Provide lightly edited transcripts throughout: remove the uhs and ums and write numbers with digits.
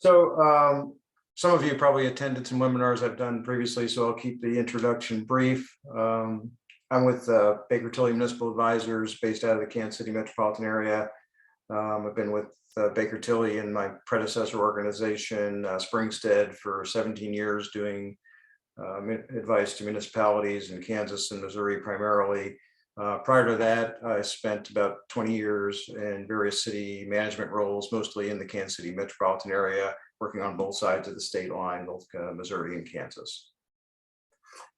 Some of you probably attended some webinars I've done previously, so I'll keep the introduction brief. I'm with Baker Tilly Municipal Advisors based out of the Kansas City metropolitan area. I've been with Baker Tilly and my predecessor organization, Springstead, for 17 years doing advice to municipalities in Kansas and Missouri primarily. Prior to that, I spent about 20 years in various city management roles, mostly in the Kansas City metropolitan area, working on both sides of the state line, both Missouri and Kansas.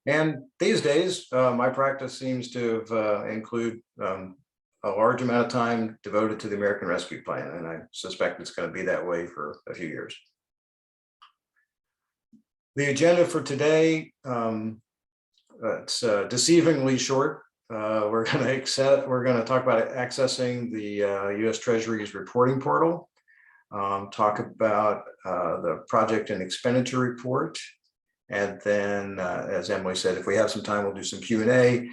And these days, my practice seems to include a large amount of time devoted to the American Rescue Plan, and I suspect it's going to be that way for a few years. The agenda for today, it's deceivingly short. We're going to talk about accessing the U.S. Treasury's reporting portal, talk about the project and expenditure report, and then, as Emily said, if we have some time, we'll do some Q&A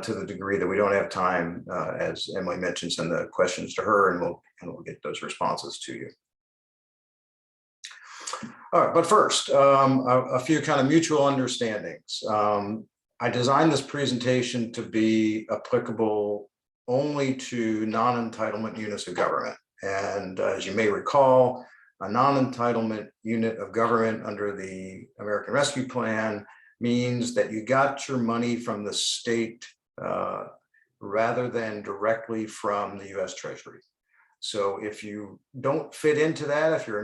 to the degree that we don't have time, as Emily mentioned, send the questions to her, and we'll get those responses to you. All right, but first, a few kind of mutual understandings. I designed this presentation to be applicable only to non-entitlement units of government. And as you may recall, a non-entitlement unit of government under the American Rescue Plan means that you got your money from the state rather than directly from the U.S. Treasury. So if you don't fit into that, if you're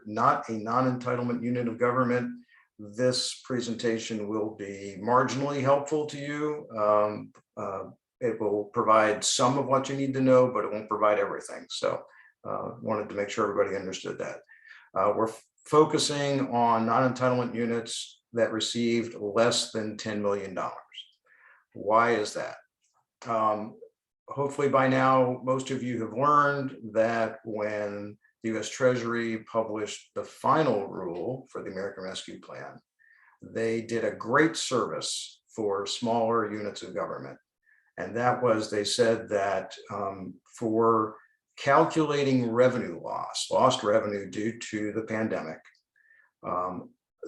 not a non-entitlement unit of government, this presentation will be marginally helpful to you. It will provide some of what you need to know, but it won't provide everything. So wanted to make sure everybody understood that. We're focusing on non-entitlement units that received less than $10 million. Why is that? Hopefully by now, most of you have learned that when the U.S. Treasury published the final rule for the American Rescue Plan, they did a great service for smaller units of government. And that was, they said that for calculating revenue lost revenue due to the pandemic,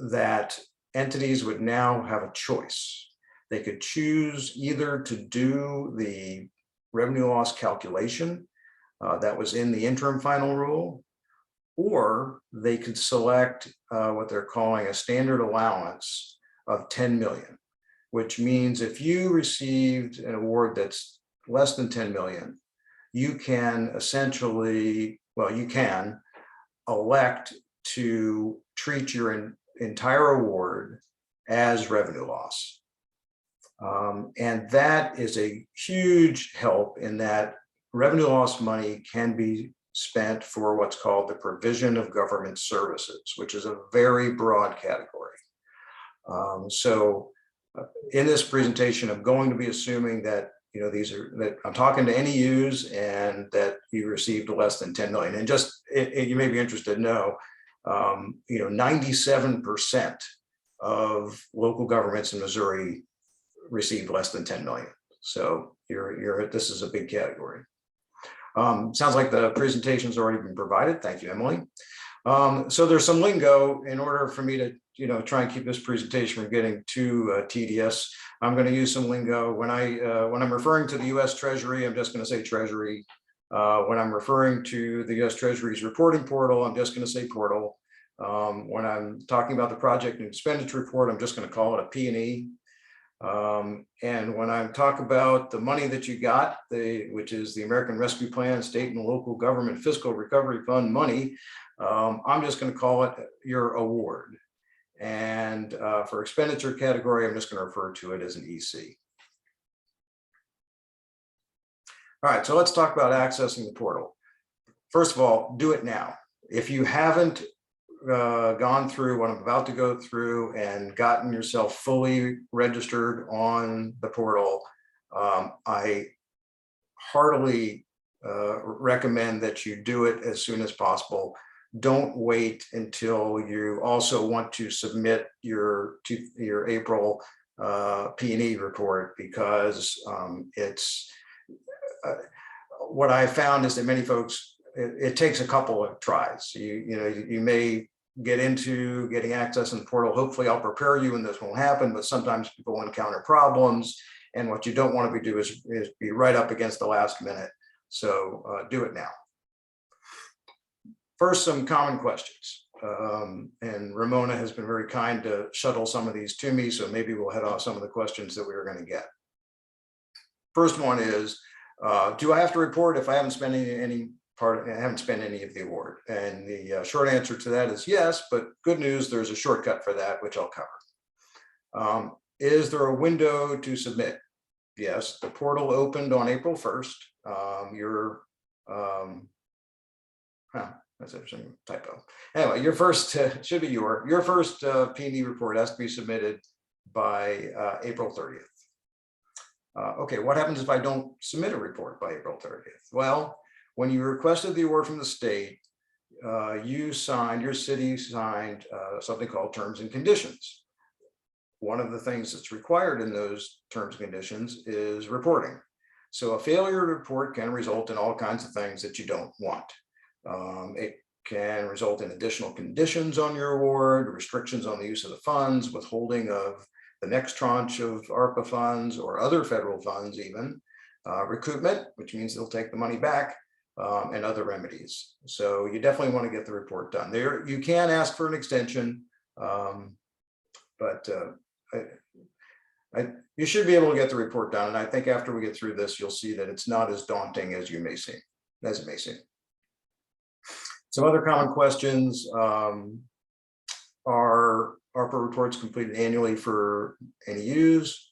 that entities would now have a choice. They could choose either to do the revenue loss calculation that was in the interim final rule, or they could select what they're calling a standard allowance of 10 million, which means if you received an award that's less than 10 million, you can essentially, well, you can elect to treat your entire award as revenue loss. And that is a huge help in that revenue loss money can be spent for what's called the provision of government services, which is a very broad category. So in this presentation, I'm going to be assuming that, you know, that I'm talking to NEUs and that you received less than 10 million. And just, you may be interested to know, you know, 97% of local governments in Missouri received less than 10 million. So this is a big category. Sounds like the presentation's already been provided. Thank you, Emily. So there's some lingo in order for me to, you know, try and keep this presentation from getting too tedious. I'm going to use some lingo. When I'm referring to the U.S. Treasury, I'm just going to say Treasury. When I'm referring to the U.S. Treasury's reporting portal, I'm just going to say portal. When I'm talking about the project and expenditure report, I'm just going to call it a P&E. And when I talk about the money that you got, which is the American Rescue Plan, state and local government fiscal recovery fund money, I'm just going to call it your award. And for expenditure category, I'm just going to refer to it as an EC. All right, so let's talk about accessing the portal. First of all, do it now. If you haven't gone through what I'm about to go through and gotten yourself fully registered on the portal, I heartily recommend that you do it as soon as possible. Don't wait until you also want to submit your April P&E report, because what I found is that many folks it takes a couple of tries. You may get into getting access in the portal. Hopefully I'll prepare you and this won't happen, but sometimes people encounter problems. And what you don't want to do is be right up against the last minute. So do it now. First, some common questions. And Ramona has been very kind to shuttle some of these to me. So maybe we'll head off some of the questions that we were going to get. First one is, do I have to report if I haven't spent any of the award? And the short answer to that is yes, but good news, there's a shortcut for that, which I'll cover. Is there a window to submit? Yes, the portal opened on April 1st. That's interesting typo. Anyway, your first should be your first P&E report has to be submitted by April 30th. Okay, what happens if I don't submit a report by April 30th? Well, when you requested the award from the state, your city signed something called terms and conditions. One of the things that's required in those terms and conditions is reporting. So a failure to report can result in all kinds of things that you don't want. It can result in additional conditions on your award, restrictions on the use of the funds, withholding of the next tranche of ARPA funds or other federal funds even, recoupment, which means they'll take the money back, and other remedies. So you definitely want to get the report done. There, you can ask for an extension, but you should be able to get the report done. And I think after we get through this, you'll see that it's not as daunting as it may seem. Some other common questions are ARPA reports completed annually for NEUs.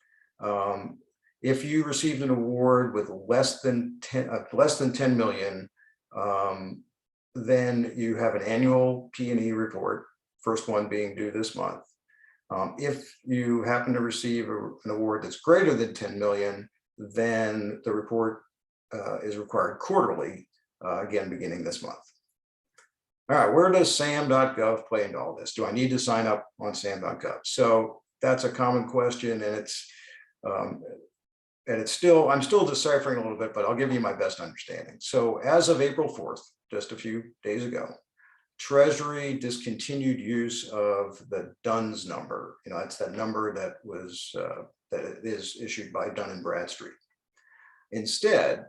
If you received an award with less than 10 million, then you have an annual P&E report, first one being due this month. If you happen to receive an award that's greater than 10 million, then the report is required quarterly, again, beginning this month. All right, where does sam.gov play into all this? Do I need to sign up on sam.gov? So that's a common question, and I'm still deciphering a little bit, but I'll give you my best understanding. So as of April 4th, just a few days ago, Treasury discontinued use of the DUNS number. That's that number that is issued by Dun & Bradstreet. Instead,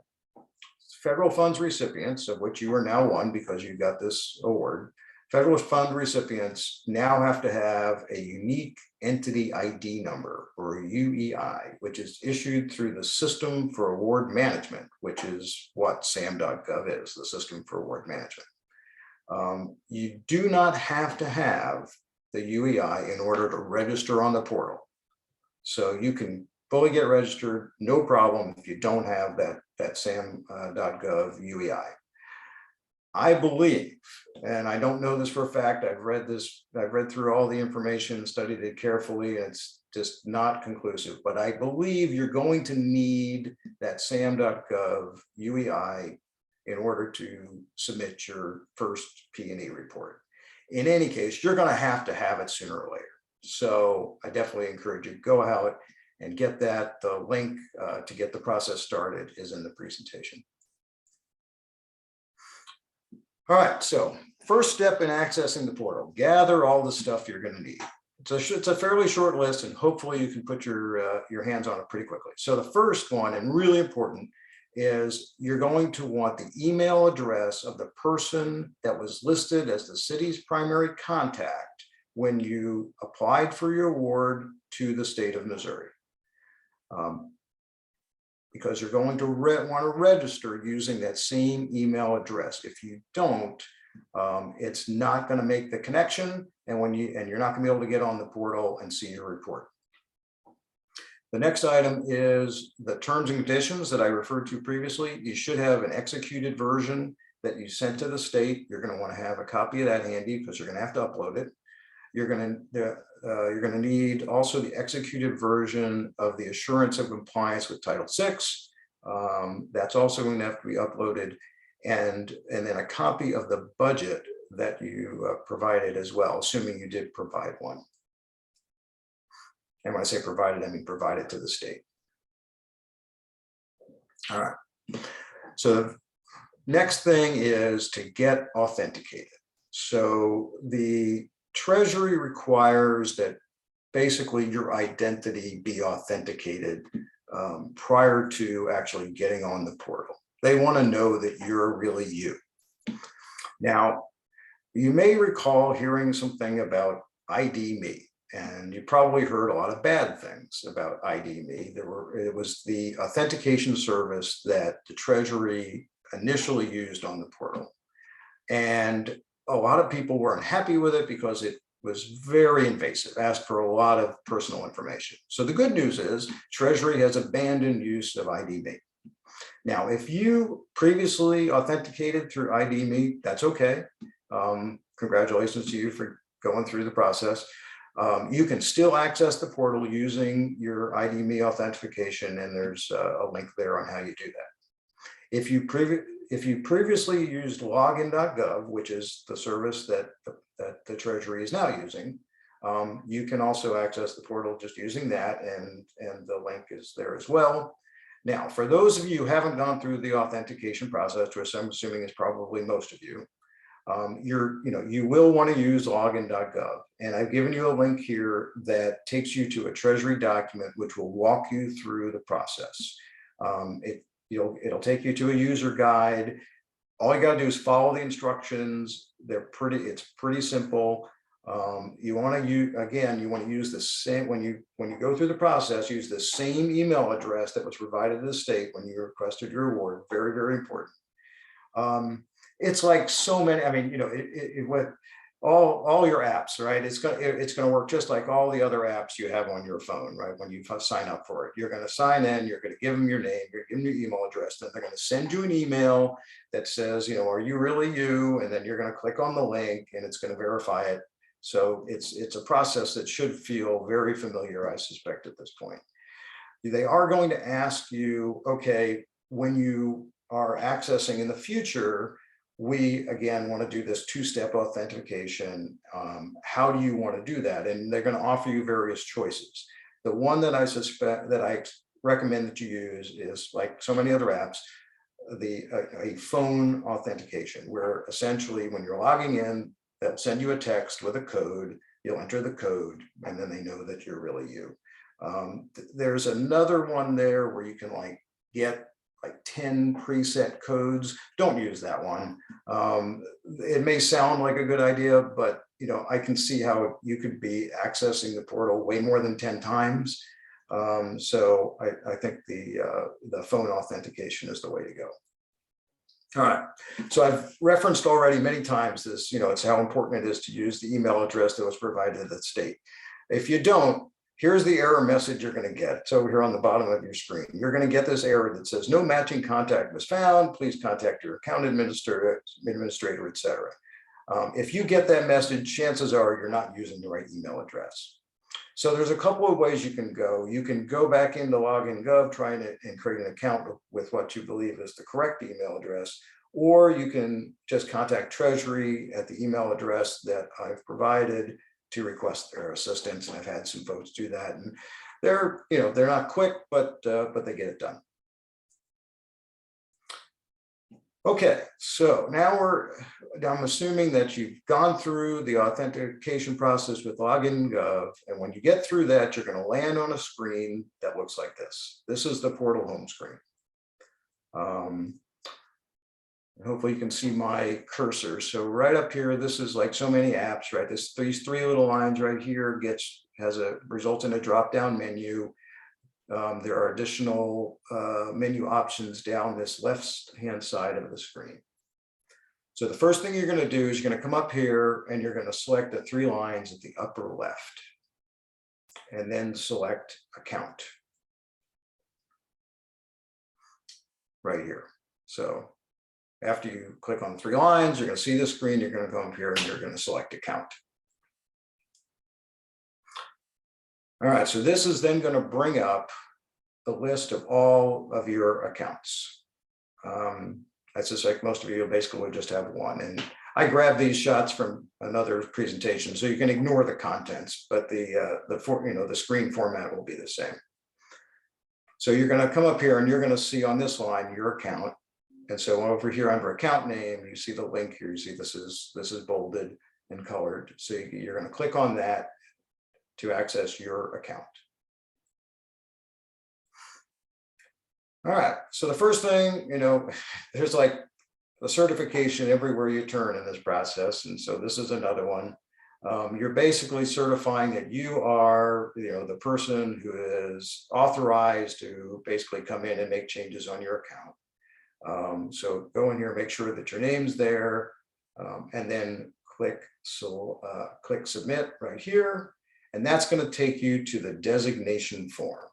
federal funds recipients, of which you are now one because you got this award, federal fund recipients now have to have a unique entity ID number, or UEI, which is issued through the System for Award Management, which is what sam.gov is, the System for Award Management. You do not have to have the UEI in order to register on the portal. So you can fully get registered, no problem, if you don't have that sam.gov UEI. I believe, and I don't know this for a fact, I've read through all the information, studied it carefully, and it's just not conclusive, but I believe you're going to need that sam.gov UEI in order to submit your first P&E report. In any case, you're going to have it sooner or later. So I definitely encourage you to go out and get that. The link to get the process started is in the presentation. All right, so first step in accessing the portal, gather all the stuff you're going to need. It's a fairly short list, and hopefully you can put your hands on it pretty quickly. So the first one, and really important, is you're going to want the email address of the person that was listed as the city's primary contact when you applied for your award to the state of Missouri. Because you're going to want to register using that same email address. If you don't, it's not going to make the connection, and you're not going to be able to get on the portal and see your report. The next item is the terms and conditions that I referred to previously. You should have an executed version that you sent to the state. You're going to want to have a copy of that handy because you're going to have to upload it. You're going to need also the executed version of the assurance of compliance with Title VI. That's also going to have to be uploaded, and then a copy of the budget that you provided as well, assuming you did provide one. And when I say provided, I mean provided to the state. All right. So Next thing is to get authenticated. So the Treasury requires that basically your identity be authenticated prior to actually getting on the portal. They want to know that you're really you. Now, you may recall hearing something about ID Me, and you probably heard a lot of bad things about ID Me. It was the authentication service that the Treasury initially used on the portal. And a lot of people weren't happy with it because it was very invasive, asked for a lot of personal information. So the good news is Treasury has abandoned use of ID Me. Now, if you previously authenticated through ID Me, that's okay. Congratulations to you for going through the process. You can still access the portal using your ID Me authentication, and there's a link there on how you do that. If you previously used login.gov, which is the service that the Treasury is now using, you can also access the portal just using that, and the link is there as well. Now, for those of you who haven't gone through the authentication process, which I'm assuming is probably most of you, you will want to use login.gov, and I've given you a link here that takes you to a Treasury document which will walk you through the process. It'll take you to a user guide. All you got to do is follow the instructions. It's pretty simple. You want to use the same, when you go through the process, use the same email address that was provided to the state when you requested your award. Very, very important. It's like so many, I mean, with all your apps, right? It's gonna work just like all the other apps you have on your phone, right? When you sign up for it, you're going to sign in, you're going to give them your name, you're going to give them your email address, then they're going to send you an email that says, are you really you? And then you're going to click on the link and it's going to verify it. So it's a process that should feel very familiar, I suspect, at this point. They are going to ask you, okay, when you are accessing in the future, we again want to do this two-step authentication. How do you want to do that? And they're going to offer you various choices. The one that I recommend that you use is, like so many other apps, a phone authentication, where essentially when you're logging in, they'll send you a text with a code. You'll enter the code, and then they know that you're really you. There's another one there where you can get 10 preset codes. Don't use that one. It may sound like a good idea, but I can see how you could be accessing the portal way more than 10 times. So I think the phone authentication is the way to go. All right, so I've referenced already many times this, it's how important it is to use the email address that was provided to the state. If you don't, here's the error message you're going to get. It's over here on the bottom of your screen. You're going to get this error that says no matching contact was found. Please contact your account administrator, etc. If you get that message, chances are you're not using the right email address. So there's a couple of ways you can go. You can go back into login.gov, and create an account with what you believe is the correct email address, or you can just contact Treasury at the email address that I've provided to request their assistance. And I've had some folks do that, and they're not quick, but they get it done. Okay, so now I'm assuming that you've gone through the authentication process with login.gov, and when you get through that, you're going to land on a screen that looks like this. This is the portal home screen. Hopefully you can see my cursor. So right up here, this is like so many apps, right? These three little lines right here results in a drop-down menu. There are additional menu options down this left-hand side of the screen. So the first thing you're going to do is you're going to come up here and you're going to select the three lines at the upper left, and then select account right here. So after you click on the three lines, you're going to see the screen. You're going to come up here and you're going to select account. All right, so this is then going to bring up the list of all of your accounts. I suspect most of you basically just have one, and I grabbed these shots from another presentation, so you can ignore the contents, but the screen format will be the same. So you're going to come up here and you're going to see on this line your account. And so over here under account name, you see the link here. You see this is bolded and colored. So you're going to click on that to access your account. All right. So the first thing, there's like the certification everywhere you turn in this process. And so this is another one. You're basically certifying that you are, the person who is authorized to basically come in and make changes on your account. So go in here, make sure that your name's there, and then click submit right here. And that's going to take you to the designation form.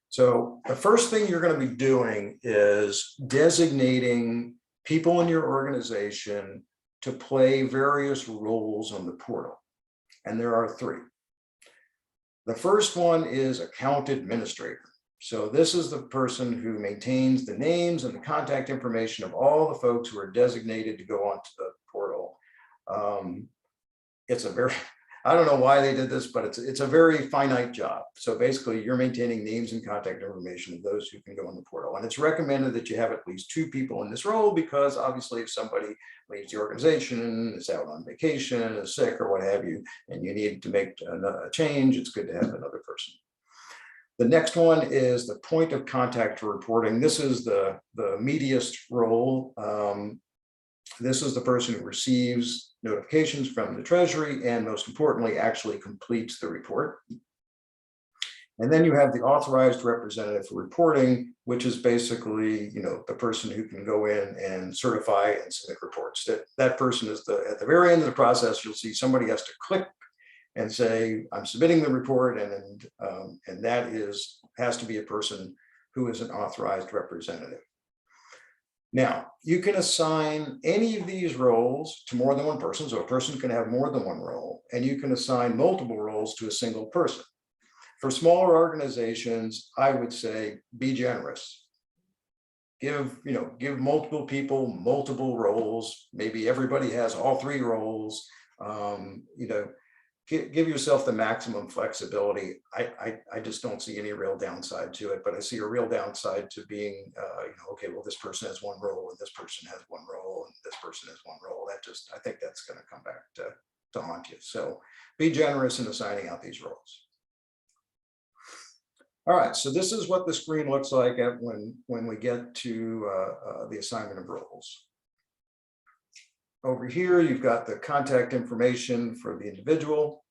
So the first thing you're going to be doing is designating people in your organization to play various roles on the portal. And there are 3. The first one is account administrator. So this is the person who maintains the names and the contact information of all the folks who are designated to go onto the portal. It's a very, I don't know why they did this, but it's a very finite job. So basically you're maintaining names and contact information of those who can go on the portal. And it's recommended that you have at least 2 people in this role, because obviously if somebody leaves the organization, is out on vacation, is sick or what have you, and you need to make a change, it's good to have another person. The next one is the point of contact for reporting. This is the meatiest role. This is the person who receives notifications from the Treasury and, most importantly, actually completes the report. And then you have the authorized representative for reporting, which is basically, the person who can go in and certify and submit reports. That person is at the very end of the process. You'll see somebody has to click and say, I'm submitting the report, and that has to be a person who is an authorized representative. Now, you can assign any of these roles to more than one person, so a person can have more than one role, and you can assign multiple roles to a single person. For smaller organizations, I would say be generous. Give multiple people multiple roles. Maybe everybody has all 3 roles. Give yourself the maximum flexibility. I just don't see any real downside to it, but I see a real downside to being, okay, well, this person has 1 role and this person has 1 role and this person has 1 role. I think that's going to come back to haunt you. So be generous in assigning out these roles. All right, so this is what the screen looks like when we get to the assignment of roles. Over here, you've got the contact information for the individual.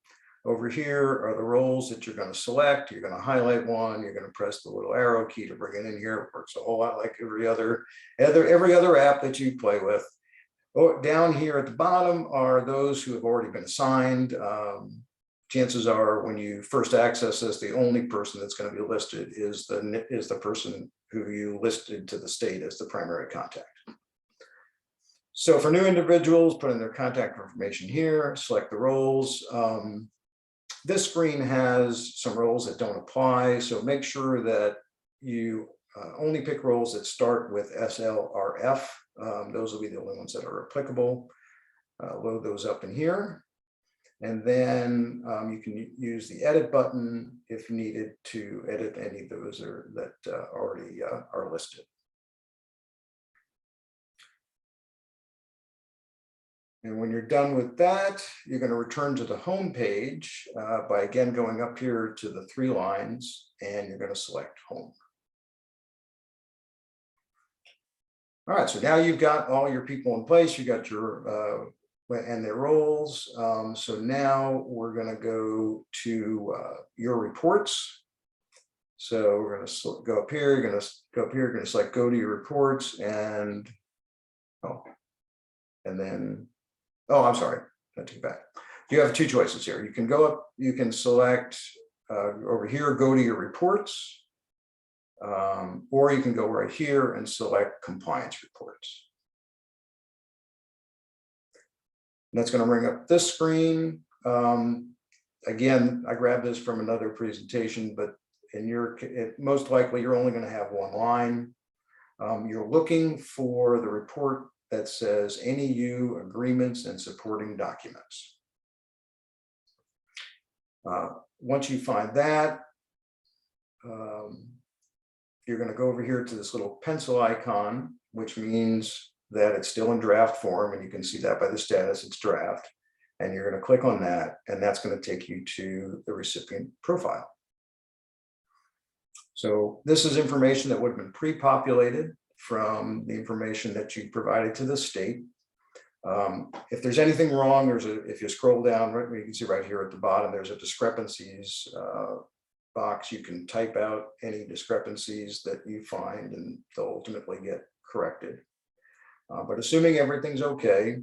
Over here are the roles that you're going to select. You're going to highlight one. You're going to press the little arrow key to bring it in here. It works a whole lot like every other app that you play with. Down here at the bottom are those who have already been assigned. Chances are when you first access this, the only person that's going to be listed is the person who you listed to the state as the primary contact. So for new individuals, put in their contact information here, select the roles. This screen has some roles that don't apply, so make sure that you only pick roles that start with SLRF. Those will be the only ones that are applicable. Load those up in here. And then you can use the edit button if needed to edit any of those that already are listed. And when you're done with that, you're going to return to the home page by again going up here to the 3 lines, and you're going to select home. All right, so now you've got all your people in place. You got your and their roles. So now we're going to go to your reports. So we're going to go up here. You're going to go up here. You're going to select go to your reports, and then. Oh, I'm sorry, I take it back. You have 2 choices here. You can go up, you can select over here, go to your reports, or you can go right here and select compliance reports. And that's going to bring up this screen. Again, I grabbed this from another presentation, but most likely you're only going to have 1 line. You're looking for the report that says NEU agreements and supporting documents. Once you find that, you're going to go over here to this little pencil icon, which means that it's still in draft form, and you can see that by the status, it's draft. And you're going to click on that, and that's going to take you to the recipient profile. So this is information that would have been pre-populated from the information that you provided to the state. If there's anything wrong, if you scroll down, right, you can see right here at the bottom, there's a discrepancies box. You can type out any discrepancies that you find, and they'll ultimately get corrected. But assuming everything's okay,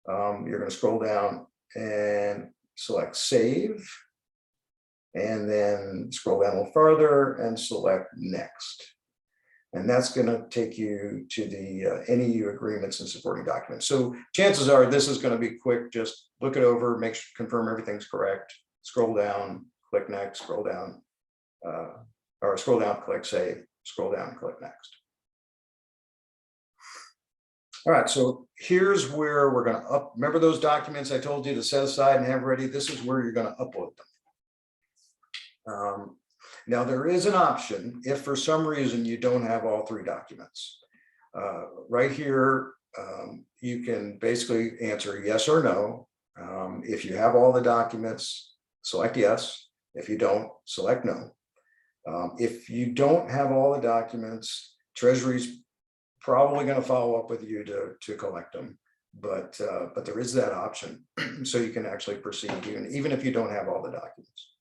you're going to scroll down and select Save, and then scroll down a little farther and select Next. And that's going to take you to the NEU agreements and supporting documents. So chances are this is going to be quick. Just look it over, confirm everything's correct, scroll down, click Next, scroll down, or scroll down, click Save, scroll down, click Next. All right, so here's where we're going to remember those documents I told you to set aside and have ready. This is where you're going to upload them. Now, there is an option if for some reason you don't have all three documents. Right here, you can basically answer yes or no. If you have all the documents, select yes. If you don't, select no. If you don't have all the documents, Treasury's probably going to follow up with you to collect them. But there is that option, so you can actually proceed even if you don't have all the documents.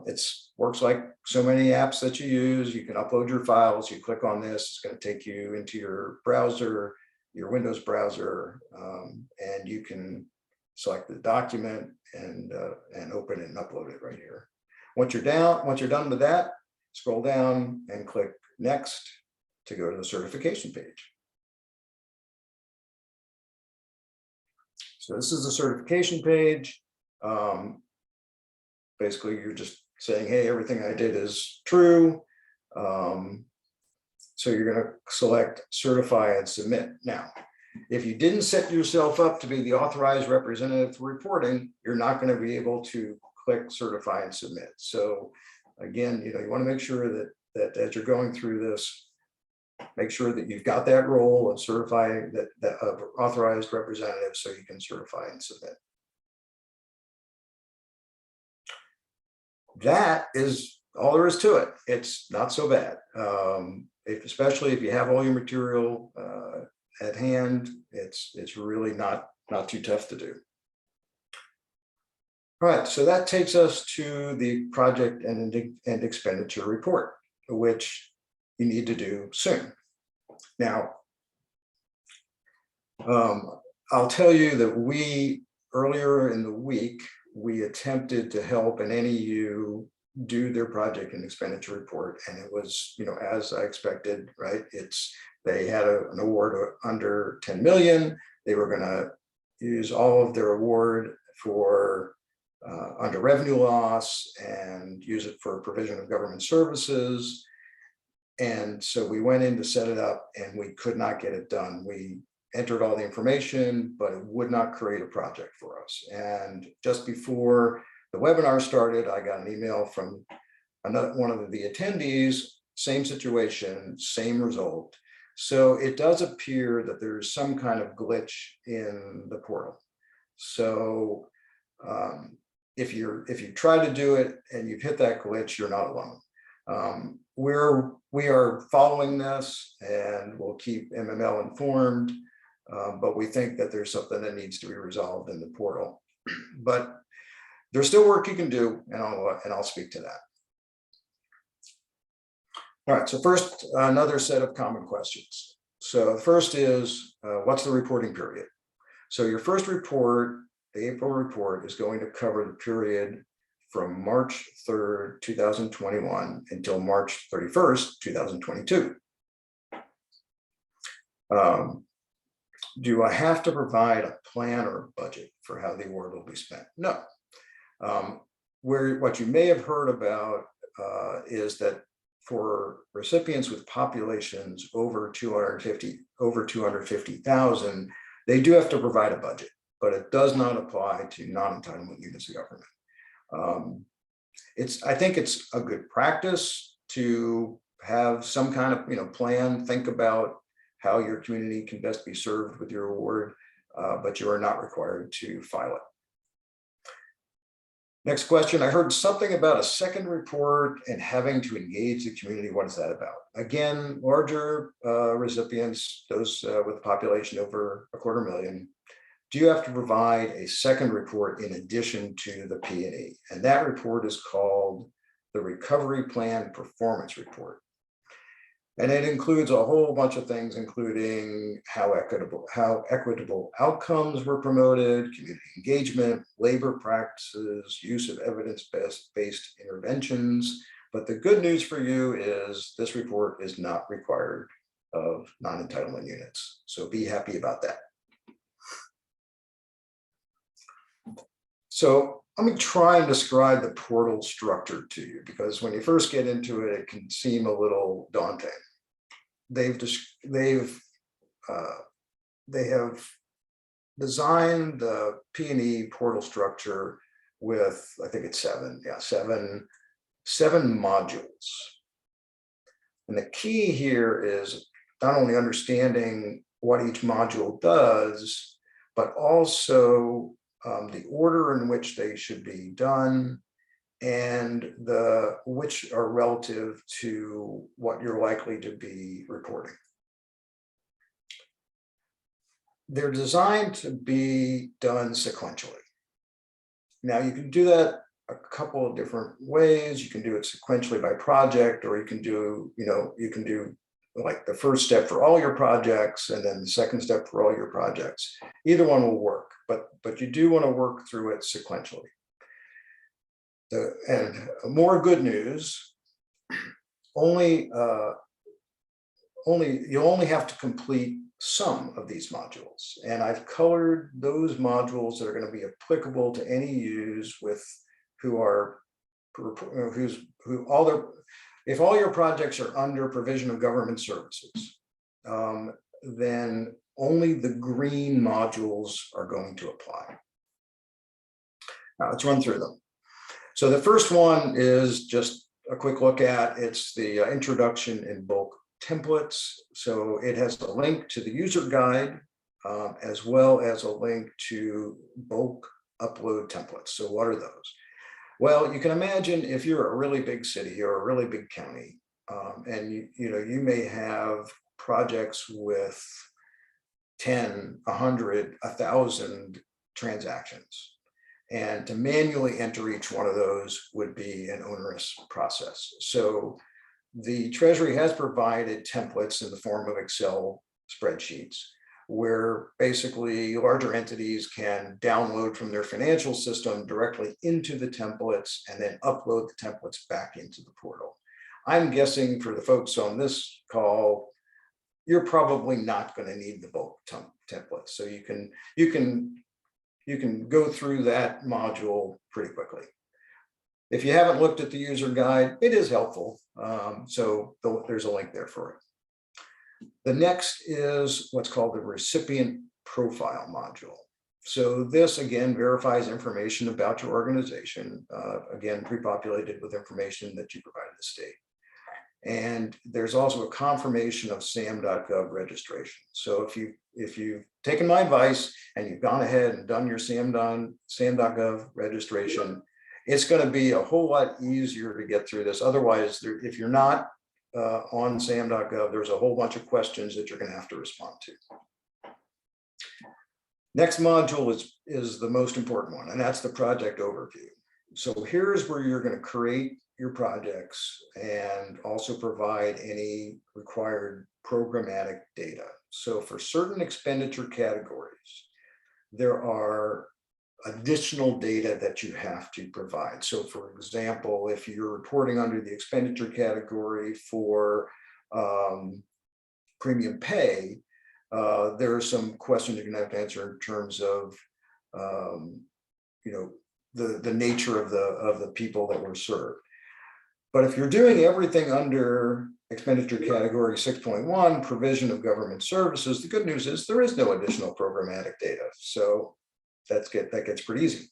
It works like so many apps that you use. You can upload your files. You click on this, it's going to take you into your browser, your Windows browser, and you can select the document and open it and upload it right here. Once you're done with that, scroll down and click Next to go to the certification page. So this is the certification page. Basically, you're just saying, hey, everything I did is true. So you're going to select Certify and Submit. Now, if you didn't set yourself up to be the authorized representative for reporting, you're not going to be able to click Certify and Submit. So again, you want to make sure that as you're going through this, make sure that you've got that role of certifying that of authorized representative, so you can certify and submit. That is all there is to it. It's not so bad, especially if you have all your material at hand. It's really not too tough to do. All right, so that takes us to the project and expenditure report, which you need to do soon. Now, I'll tell you that earlier in the week, we attempted to help an NEU do their project and expenditure report, and it was, as I expected, right? They had an award under 10 million. They were going to use all of their award for under revenue loss and use it for provision of government services. And so we went in to set it up, and we could not get it done. We entered all the information, but it would not create a project for us. And just before the webinar started, I got an email from one of the attendees, same situation, same result. So it does appear that there's some kind of glitch in the portal. So if you try to do it and you've hit that glitch, you're not alone. We are following this, and we'll keep MML informed, but we think that there's something that needs to be resolved in the portal. But there's still work you can do, and I'll speak to that. All right, so first, another set of common questions. So the first is, what's the reporting period? So your first report, the April report, is going to cover the period from March 3rd, 2021 until March 31st, 2022. Do I have to provide a plan or a budget for how the award will be spent? No. What you may have heard about is that for recipients with populations over 250,000, they do have to provide a budget, but it does not apply to non-entitlement units of government. I think it's a good practice to have some kind of plan, think about how your community can best be served with your award, but you are not required to file it. Next question, I heard something about a second report and having to engage the community. What is that about? Again, larger recipients, those with a population over 250,000, do you have to provide a second report in addition to the P&E? And that report is called the Recovery Plan Performance Report. And it includes a whole bunch of things, including how equitable outcomes were promoted, community engagement, labor practices, use of evidence-based interventions. But the good news for you is this report is not required of non-entitlement units. So be happy about that. So let me try and describe the portal structure to you, because when you first get into it, it can seem a little daunting. They have designed the P&E portal structure with, I think it's seven modules. And the key here is not only understanding what each module does, but also the order in which they should be done, and which are relative to what you're likely to be reporting. They're designed to be done sequentially. Now you can do that a couple of different ways. You can do it sequentially by project, or you can do like the first step for all your projects and then the second step for all your projects. Either one will work, but you do want to work through it sequentially. And more good news, you only have to complete some of these modules. And I've colored those modules that are going to be applicable to any use if all your projects are under provision of government services, then only the green modules are going to apply. Now let's run through them. So the first one is just a quick look at, it's the introduction in bulk templates. So it has a link to the user guide, as well as a link to bulk upload templates. So what are those? Well, you can imagine if you're a really big city or a really big county, and you may have projects with 10, 100, 1,000 transactions. And to manually enter each one of those would be an onerous process. So the Treasury has provided templates in the form of Excel spreadsheets, where basically larger entities can download from their financial system directly into the templates and then upload the templates back into the portal. I'm guessing for the folks on this call, you're probably not going to need the bulk templates. So you can go through that module pretty quickly. If you haven't looked at the user guide, it is helpful. So there's a link there for it. The next is what's called the recipient profile module. So this again verifies information about your organization, again pre-populated with information that you provided the state. And there's also a confirmation of sam.gov registration. So if you've taken my advice and you've gone ahead and done your sam.gov registration, it's going to be a whole lot easier to get through this. Otherwise, if you're not on sam.gov, there's a whole bunch of questions that you're going to have to respond to. Next module is the most important one, and that's the project overview. So here's where you're going to create your projects and also provide any required programmatic data. So for certain expenditure categories, there are additional data that you have to provide. So for example, if you're reporting under the expenditure category for premium pay, there are some questions you're gonna have to answer in terms of the nature of the people that were served. But if you're doing everything under expenditure category 6.1, provision of government services, the good news is there is no additional programmatic data. So that gets pretty easy.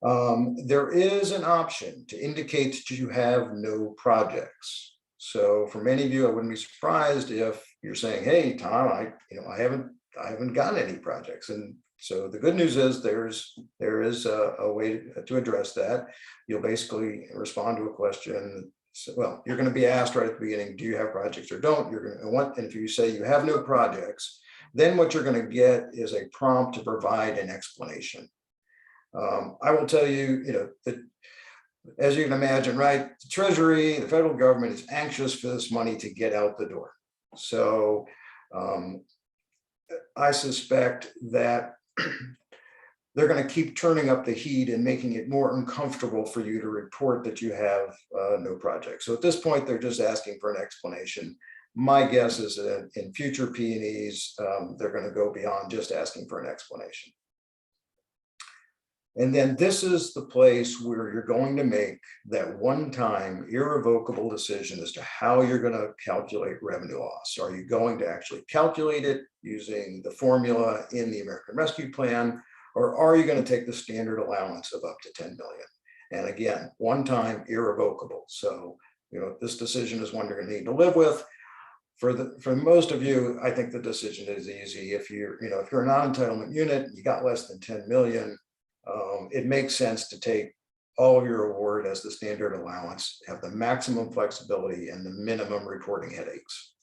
There is an option to indicate that you have no projects. So for many of you, I wouldn't be surprised if you're saying, hey, Tom, I haven't gotten any projects. And so the good news is there is a way to address that. You'll basically respond to a question. So, well, you're going to be asked right at the beginning, do you have projects or don't? You're going to want, and if you say you have no projects, then what you're going to get is a prompt to provide an explanation. I will tell you, that as you can imagine, right, the Treasury, the federal government is anxious for this money to get out the door. So I suspect that they're going to keep turning up the heat and making it more uncomfortable for you to report that you have no project. So at this point, they're just asking for an explanation. My guess is that in future P&Es, they're going to go beyond just asking for an explanation. And then this is the place where you're going to make that one-time irrevocable decision as to how you're going to calculate revenue loss. Are you going to actually calculate it using the formula in the American Rescue Plan, or are you going to take the standard allowance of up to 10 million? And again, one-time irrevocable. So, this decision is one you're going to need to live with. For most of you, I think the decision is easy. If you're a non-entitlement unit, you got less than 10 million, it makes sense to take all of your award as the standard allowance, have the maximum flexibility and the minimum reporting headaches.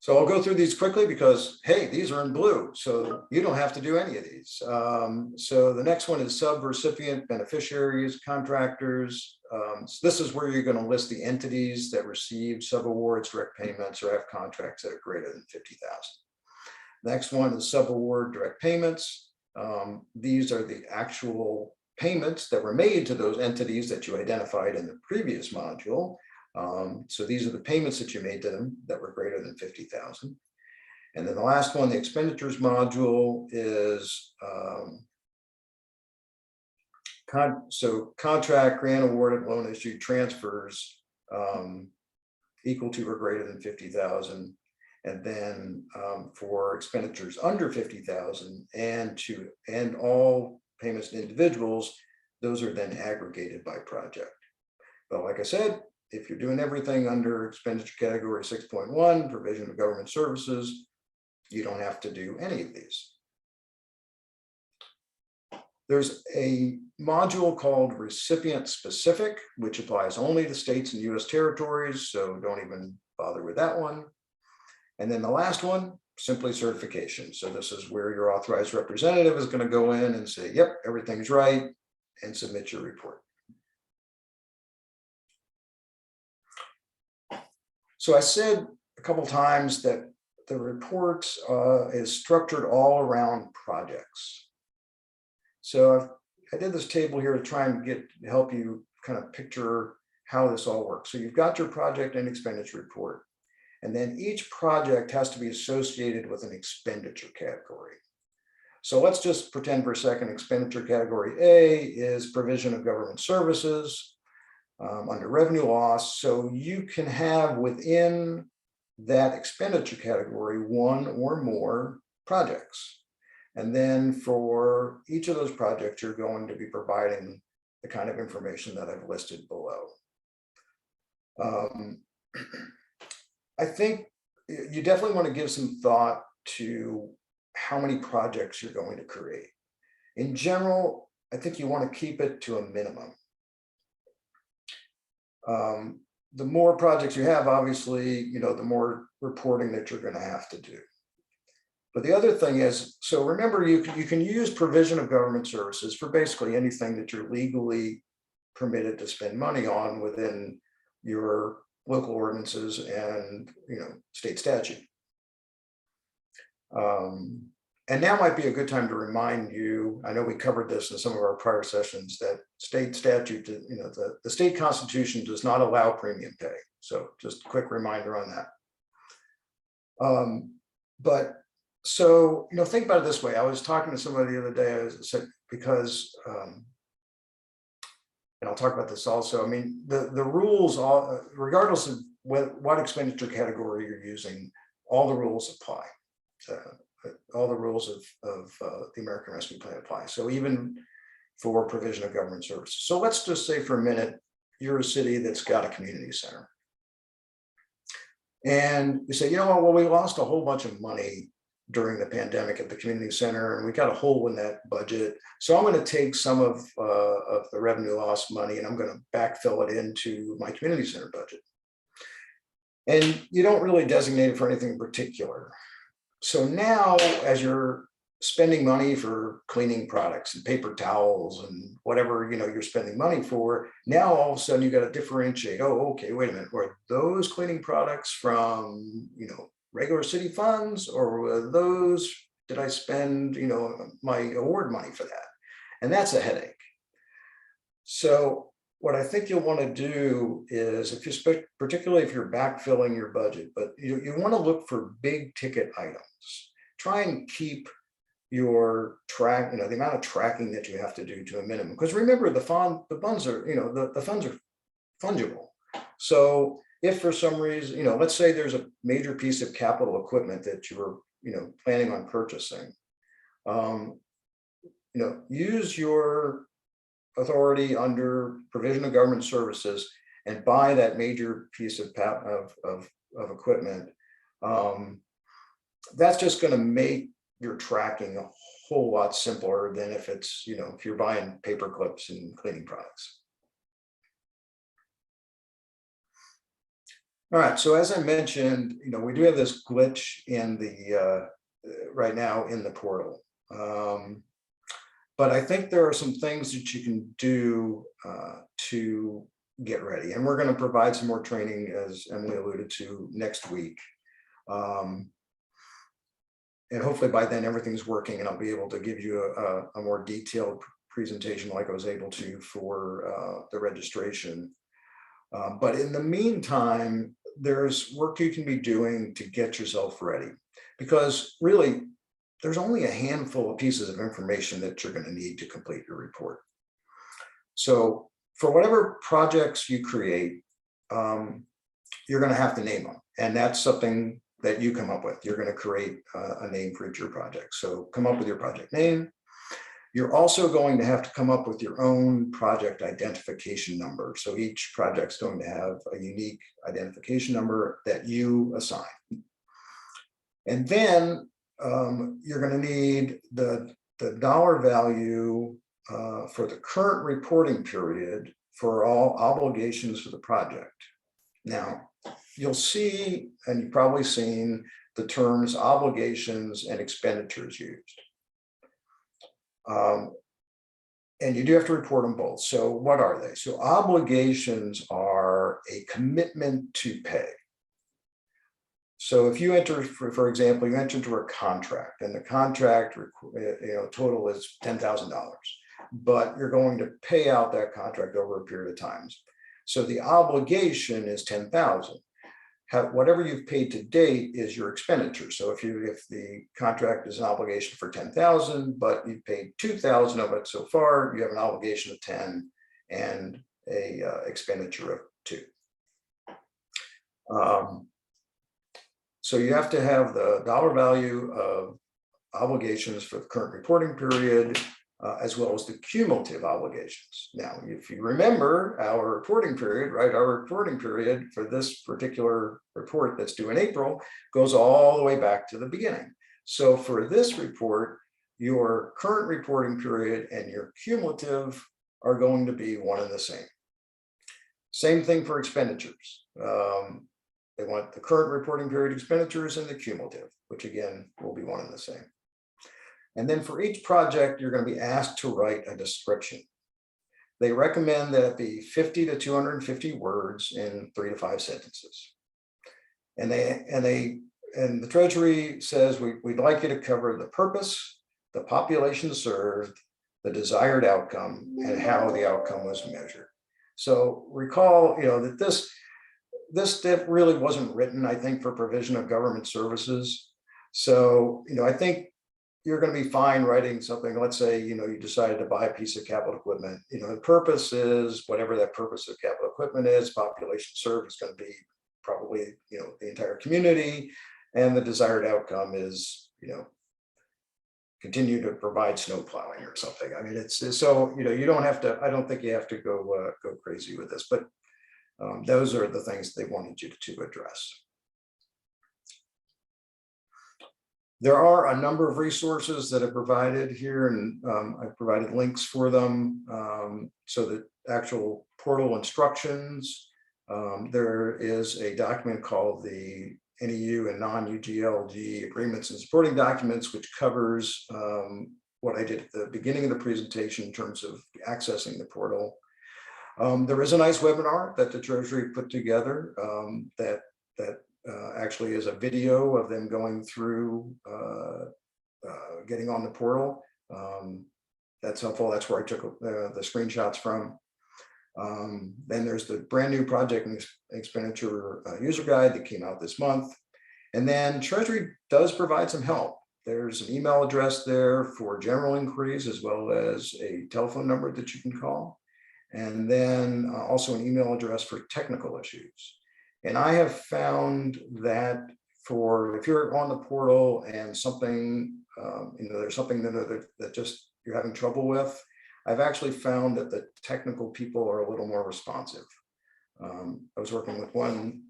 So I'll go through these quickly because, hey, these are in blue, so you don't have to do any of these. So the next one is sub-recipient beneficiaries, contractors. So this is where you're going to list the entities that receive sub-awards, direct payments, or have contracts that are greater than 50,000. Next one is sub-award direct payments. These are the actual payments that were made to those entities that you identified in the previous module. So these are the payments that you made to them that were greater than 50,000. And then the last one, the expenditures module, is contract, grant awarded, loan issued, transfers equal to or greater than 50,000. And then for expenditures under 50,000 and all payments to individuals, those are then aggregated by project. But like I said, if you're doing everything under expenditure category 6.1, provision of government services, you don't have to do any of these. There's a module called recipient specific, which applies only to states and US territories, so don't even bother with that one. And then the last one, simply certification. So this is where your authorized representative is going to go in and say, yep, everything's right, and submit your report. So I said a couple times that the report is structured all around projects. So I did this table here to try and help you kind of picture how this all works. So you've got your project and expenditure report, and then each project has to be associated with an expenditure category. So let's just pretend for a second expenditure category A is provision of government services. Under revenue loss, so you can have within that expenditure category one or more projects. And then for each of those projects, you're going to be providing the kind of information that I've listed below. I think you definitely want to give some thought to how many projects you're going to create. In general, I think you want to keep it to a minimum. The more projects you have, obviously, the more reporting that you're going to have to do. But the other thing is, so remember, you can use provision of government services for basically anything that you're legally permitted to spend money on within your local ordinances and state statute. And now might be a good time to remind you, I know we covered this in some of our prior sessions, that state statute, the state constitution does not allow premium pay. So just a quick reminder on that. But so, think about it this way. I was talking to somebody the other day, I said, because, and I'll talk about this also. I mean, the rules, regardless of what expenditure category you're using, all the rules apply. All the rules of the American Rescue Plan apply. So even for provision of government services. So let's just say for a minute, you're a city that's got a community center. And you say, you know what, well, we lost a whole bunch of money during the pandemic at the community center, and we got a hole in that budget. So I'm going to take some of the revenue loss money and I'm going to backfill it into my community center budget. And you don't really designate it for anything in particular. So now, as you're spending money for cleaning products and paper towels and whatever you're spending money for, now all of a sudden you got to differentiate. Oh, okay, wait a minute. Were those cleaning products from regular city funds, or were those, did I spend my award money for that? And that's a headache. So what I think you'll want to do is, if you particularly if you're backfilling your budget, but you want to look for big ticket items. Try and keep your track, the amount of tracking that you have to do to a minimum. Because remember, the funds are, the funds are fungible. So if for some reason, let's say there's a major piece of capital equipment that you were, planning on purchasing, use your authority under provision of government services and buy that major piece of equipment. That's just going to make your tracking a whole lot simpler than if it's, if you're buying paper clips and cleaning products. All right, so as I mentioned, we do have this glitch in the right now in the portal. But I think there are some things that you can do to get ready. And we're going to provide some more training, as Emily alluded to, next week. And hopefully by then everything's working and I'll be able to give you a more detailed presentation like I was able to for the registration. But in the meantime, there's work you can be doing to get yourself ready. Because really, there's only a handful of pieces of information that you're going to need to complete your report. So for whatever projects you create, you're going to have to name them. And that's something that you come up with. You're going to create a name for each of your projects. So come up with your project name. You're also going to have to come up with your own project identification number. So each project's going to have a unique identification number that you assign. And then you're going to need the dollar value for the current reporting period for all obligations for the project. Now, you'll see, and you've probably seen, the terms obligations and expenditures used. And you do have to report them both. So what are they? So obligations are a commitment to pay. So if you enter, for example, you enter into a contract, and the contract total is $10,000, but you're going to pay out that contract over a period of time. So the obligation is $10,000. Whatever you've paid to date is your expenditure. So if the contract is an obligation for $10,000, but you've paid $2,000 of it so far, you have an obligation of 10 and a expenditure of 2. So you have to have the dollar value of obligations for the current reporting period, as well as the cumulative obligations. Now, if you remember our reporting period, right, our reporting period for this particular report that's due in April goes all the way back to the beginning. So for this report, your current reporting period and your cumulative are going to be one and the same. Same thing for expenditures. They want the current reporting period expenditures and the cumulative, which again will be one and the same. And then for each project, you're going to be asked to write a description. They recommend that it be 50 to 250 words in 3 to 5 sentences. And the Treasury says we'd like you to cover the purpose, the population served, the desired outcome, and how the outcome was measured. So recall, that this really wasn't written, I think, for provision of government services. So, I think you're going to be fine writing something. Let's say, you decided to buy a piece of capital equipment. The purpose is whatever that purpose of capital equipment is. Population served is going to be probably, the entire community. And the desired outcome is, continue to provide snow plowing or something. I mean, it's so, you don't have to, I don't think you have to go crazy with this, but those are the things they wanted you to address. There are a number of resources that are provided here, and I've provided links for them. So the actual portal instructions, there is a document called the NEU and non-UGLG agreements and supporting documents, which covers what I did at the beginning of the presentation in terms of accessing the portal. There is a nice webinar that the Treasury put together that actually is a video of them going through getting on the portal. That's helpful. That's where I took the screenshots from. Then there's the brand new Project and Expenditure user guide that came out this month. And then Treasury does provide some help. There's an email address there for general inquiries, as well as a telephone number that you can call. And then also an email address for technical issues. And I have found that if you're on the portal and something, there's something that just you're having trouble with, I've actually found that the technical people are a little more responsive. I was working with one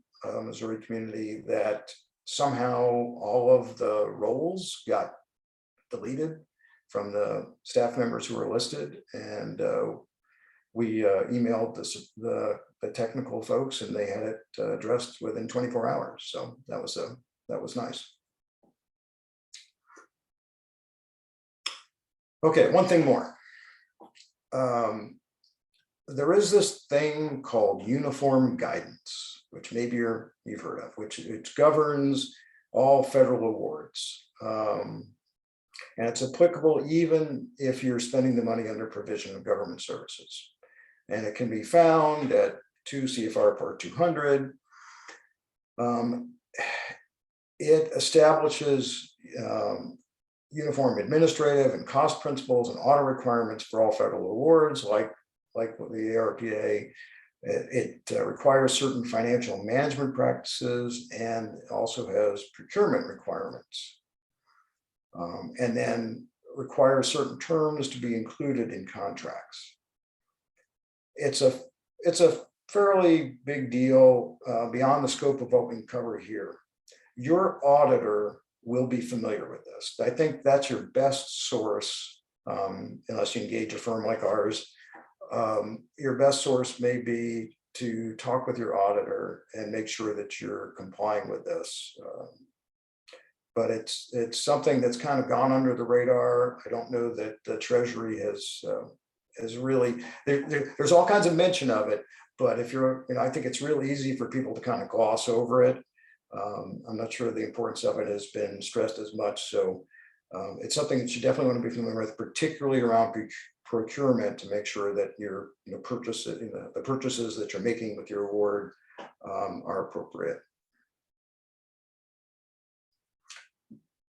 Missouri community that somehow all of the roles got deleted from the staff members who were listed, and we emailed the technical folks, and they had it addressed within 24 hours. So that was nice. Okay, one thing more. There is this thing called uniform guidance, which maybe you've heard of, which governs all federal awards. And it's applicable even if you're spending the money under provision of government services. And it can be found at 2 CFR Part 200. It establishes uniform administrative and cost principles and audit requirements for all federal awards, like the ARPA. It requires certain financial management practices, and also has procurement requirements. And then requires certain terms to be included in contracts. It's a fairly big deal beyond the scope of what we can cover here. Your auditor will be familiar with this. I think that's your best source, unless you engage a firm like ours. Your best source may be to talk with your auditor and make sure that you're complying with this. But it's something that's kind of gone under the radar. I don't know that the Treasury has really, there's all kinds of mention of it, but if you're, I think it's really easy for people to kind of gloss over it. I'm not sure the importance of it has been stressed as much. So it's something that you definitely want to be familiar with, particularly around procurement, to make sure that your the purchases that you're making with your award are appropriate.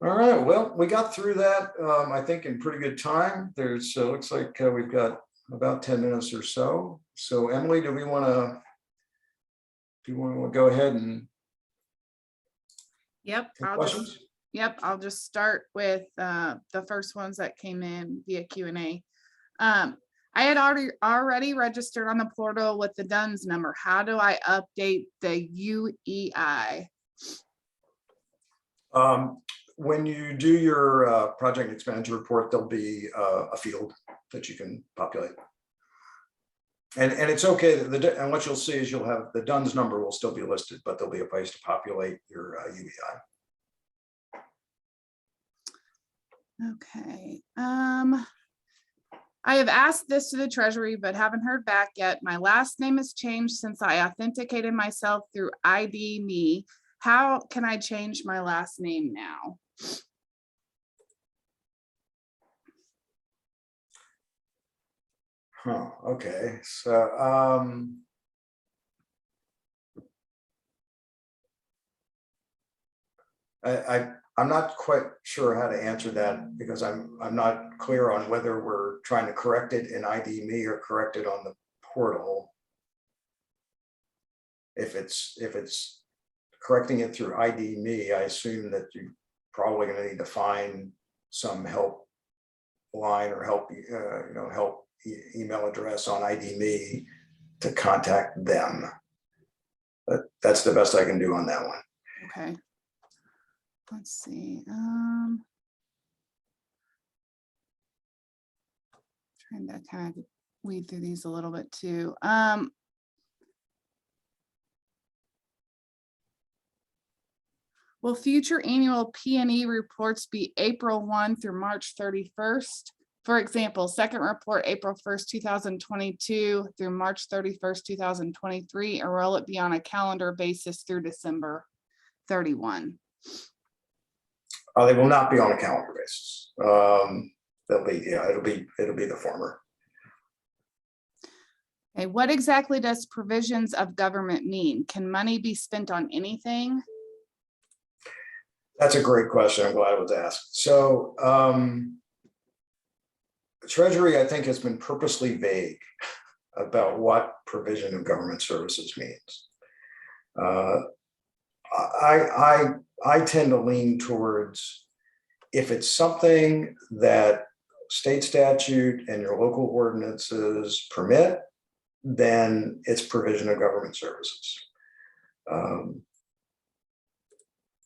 All right, well, we got through that, I think, in pretty good time. There's looks like we've got about 10 minutes or so. So Emily, do you want to go ahead and I'll just start with the first ones that came in via Q&A. I had already registered on the portal with the DUNS number. How do I update the UEI? When you do your project expenditure report, there'll be a field that you can populate. And it's okay, and what you'll see is you'll have the DUNS number will still be listed, but there'll be a place to populate your UEI. Okay. I have asked this to the Treasury, but haven't heard back yet. My last name has changed since I authenticated myself through ID Me. How can I change my last name now? Huh, okay, so I'm not quite sure how to answer that, because I'm not clear on whether we're trying to correct it in ID Me or correct it on the portal. If it's correcting it through ID Me, I assume that you're probably going to need to find some help line or help, help email address on ID Me to contact them. But that's the best I can do on that one. Okay. Let's see. Trying to kind of weed through these a little bit too. Will future annual P&E reports be April 1 through March 31st? For example, second report April 1st, 2022 through March 31st, 2023, or will it be on a calendar basis through December 31? They will not be on a calendar basis. They'll be, it'll be the former. Okay, what exactly does provisions of government mean? Can money be spent on anything? That's a great question. I'm glad it was asked. So Treasury, I think, has been purposely vague about what provision of government services means. I tend to lean towards, if it's something that state statute and your local ordinances permit, then it's provision of government services.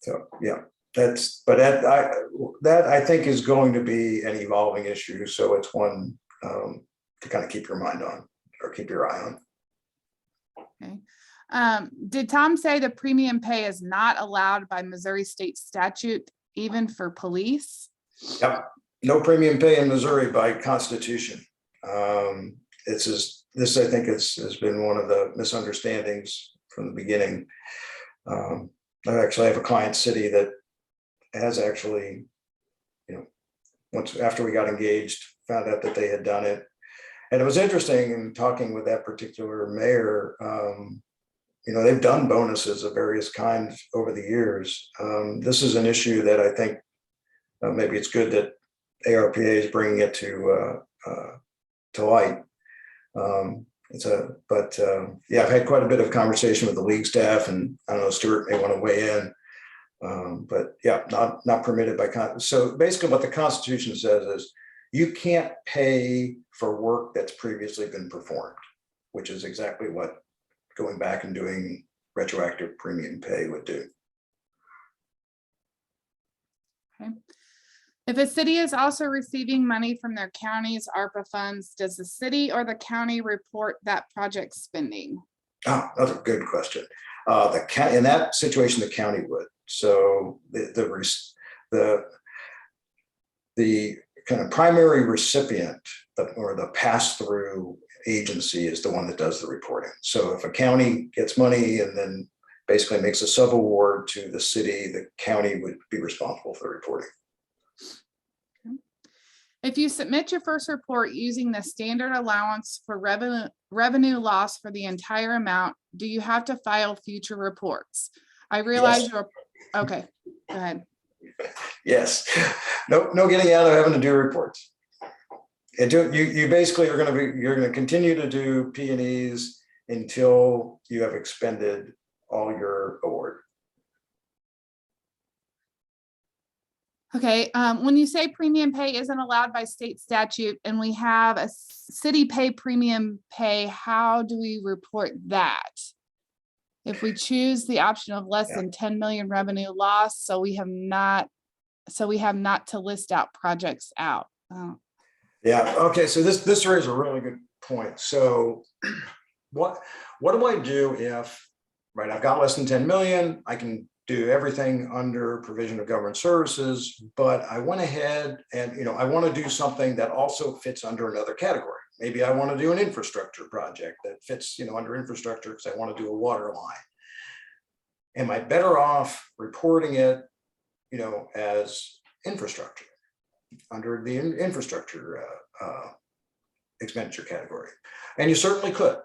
So yeah, that I think is going to be an evolving issue. So it's one to kind of keep your mind on or keep your eye on. Okay. Did Tom say the premium pay is not allowed by Missouri state statute, even for police? Yep, no premium pay in Missouri by constitution. This I think has been one of the misunderstandings from the beginning. I actually have a client city that has actually, once after we got engaged, found out that they had done it. And it was interesting in talking with that particular mayor. They've done bonuses of various kinds over the years. This is an issue that I think maybe it's good that ARPA is bringing it to light. Yeah, I've had quite a bit of conversation with the league staff, and I don't know, Stuart may want to weigh in. But yeah, not permitted by so basically what the Constitution says is you can't pay for work that's previously been performed, which is exactly what going back and doing retroactive premium pay would do. Okay. If a city is also receiving money from their county's ARPA funds, does the city or the county report that project spending? Oh, that's a good question. In that situation, the county would. So the kind of primary recipient or the pass-through agency is the one that does the reporting. So if a county gets money and then basically makes a sub-award to the city, the county would be responsible for the reporting. If you submit your first report using the standard allowance for revenue loss for the entire amount, do you have to file future reports? I realize you're okay. Go ahead. Yes. No getting out of having to do reports. And you basically are you're going to continue to do P&Es until you have expended all your award. Okay, when you say premium pay isn't allowed by state statute and we have a city pay premium pay, how do we report that? If we choose the option of less than 10 million revenue loss, so we have not to list out projects out. Oh. Yeah, okay, so this raises a really good point. So what do I do if, right, I've got less than 10 million, I can do everything under provision of government services, but I went ahead and, I want to do something that also fits under another category. Maybe I want to do an infrastructure project that fits, under infrastructure because I want to do a water line. Am I better off reporting it, as infrastructure under the infrastructure expenditure category? And you certainly could,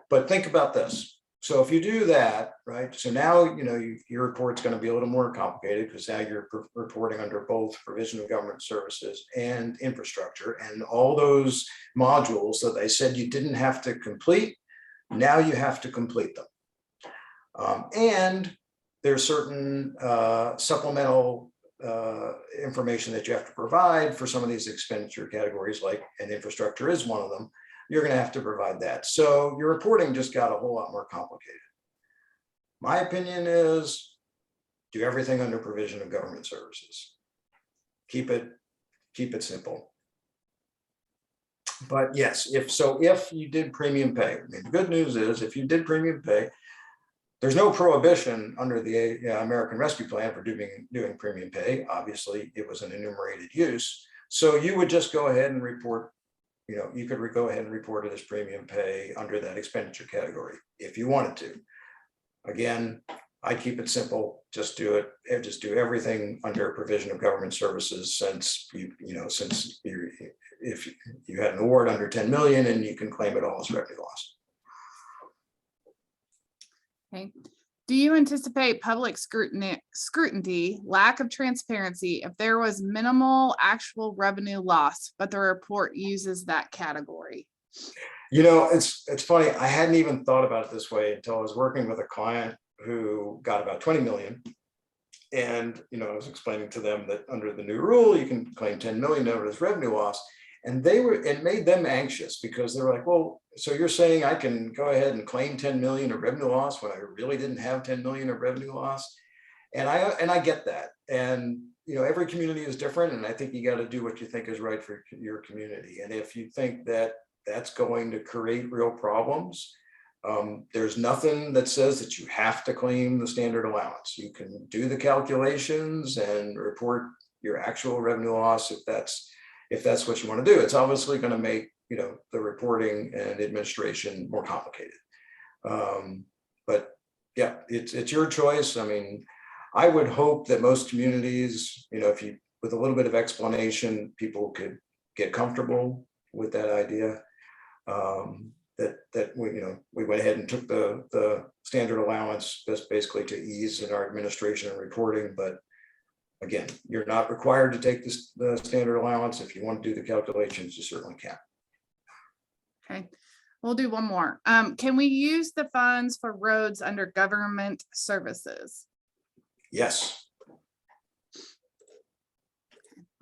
but think about this. So if you do that, right, so now, your report's going to be a little more complicated because now you're reporting under both provision of government services and infrastructure and all those modules that they said you didn't have to complete. Now you have to complete them. And there's certain supplemental information that you have to provide for some of these expenditure categories, like, and infrastructure is one of them, you're going to have to provide that. So your reporting just got a whole lot more complicated. My opinion is do everything under provision of government services. Keep it simple. But yes, if you did premium pay, I mean, the good news is if you did premium pay, there's no prohibition under the American Rescue Plan for doing premium pay. Obviously, it was an enumerated use. So you would just go ahead and report, you could go ahead and report it as premium pay under that expenditure category if you wanted to. Again, I keep it simple. Just do it. Just do everything under provision of government services, since if you had an award under 10 million and you can claim it all as revenue loss. Okay. Do you anticipate public scrutiny, lack of transparency if there was minimal actual revenue loss, but the report uses that category? It's funny. I hadn't even thought about it this way until I was working with a client who got about 20 million. And, I was explaining to them that under the new rule, you can claim 10 million over as revenue loss. And it made them anxious because they were like, well, so you're saying I can go ahead and claim 10 million of revenue loss when I really didn't have 10 million of revenue loss? And I get that. And, every community is different. And I think you got to do what you think is right for your community. And if you think that that's going to create real problems, there's nothing that says that you have to claim the standard allowance. You can do the calculations and report your actual revenue loss if that's what you want to do. It's obviously going to make the reporting and administration more complicated. But yeah, it's your choice. I mean, I would hope that most communities, if you, with a little bit of explanation, people could get comfortable with that idea. That we went ahead and took the standard allowance just basically to ease in our administration and reporting. But again, you're not required to take the standard allowance. If you want to do the calculations, you certainly can. Okay, we'll do one more. Can we use the funds for roads under government services? Yes.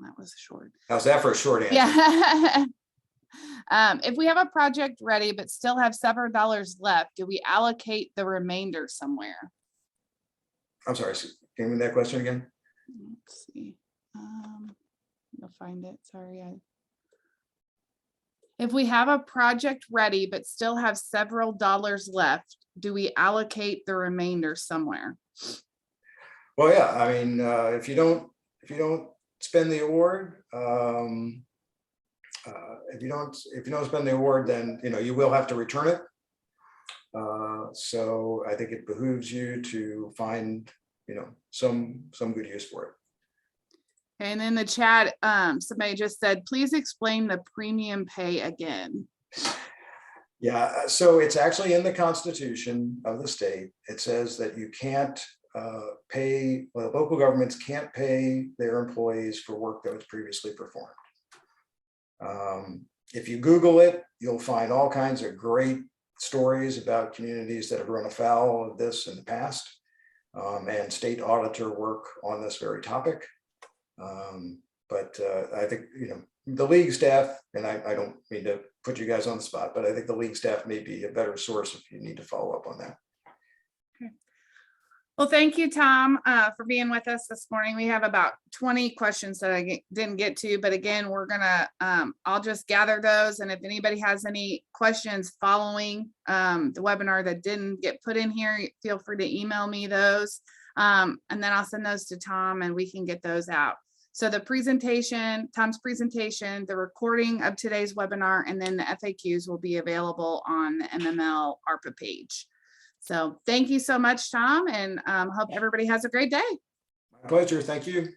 That was short. How's that for a short answer? Yeah. If we have a project ready but still have several dollars left, do we allocate the remainder somewhere? I'm sorry, can you read that question again? Let's see. You'll find it. Sorry. If we have a project ready but still have several dollars left, do we allocate the remainder somewhere? Well, yeah. I mean, if you don't spend the award, if you don't spend the award, then you will have to return it. So I think it behooves you to find some good use for it. And in the chat, somebody just said, please explain the premium pay again. Yeah, so it's actually in the Constitution of the state. It says that you can't pay, well, local governments can't pay their employees for work that was previously performed. If you Google it, you'll find all kinds of great stories about communities that have run afoul of this in the past, and state auditor work on this very topic. But I think, the league staff, and I don't mean to put you guys on the spot, but I think the league staff may be a better source if you need to follow up on that. Okay. Well, thank you, Tom, for being with us this morning. We have about 20 questions that I didn't get to, but again, we're gonna, I'll just gather those. And if anybody has any questions following the webinar that didn't get put in here, feel free to email me those. And then I'll send those to Tom and we can get those out. So the presentation, Tom's presentation, the recording of today's webinar, and then the FAQs will be available on the MML ARPA page. So thank you so much, Tom, and hope everybody has a great day. My pleasure. Thank you.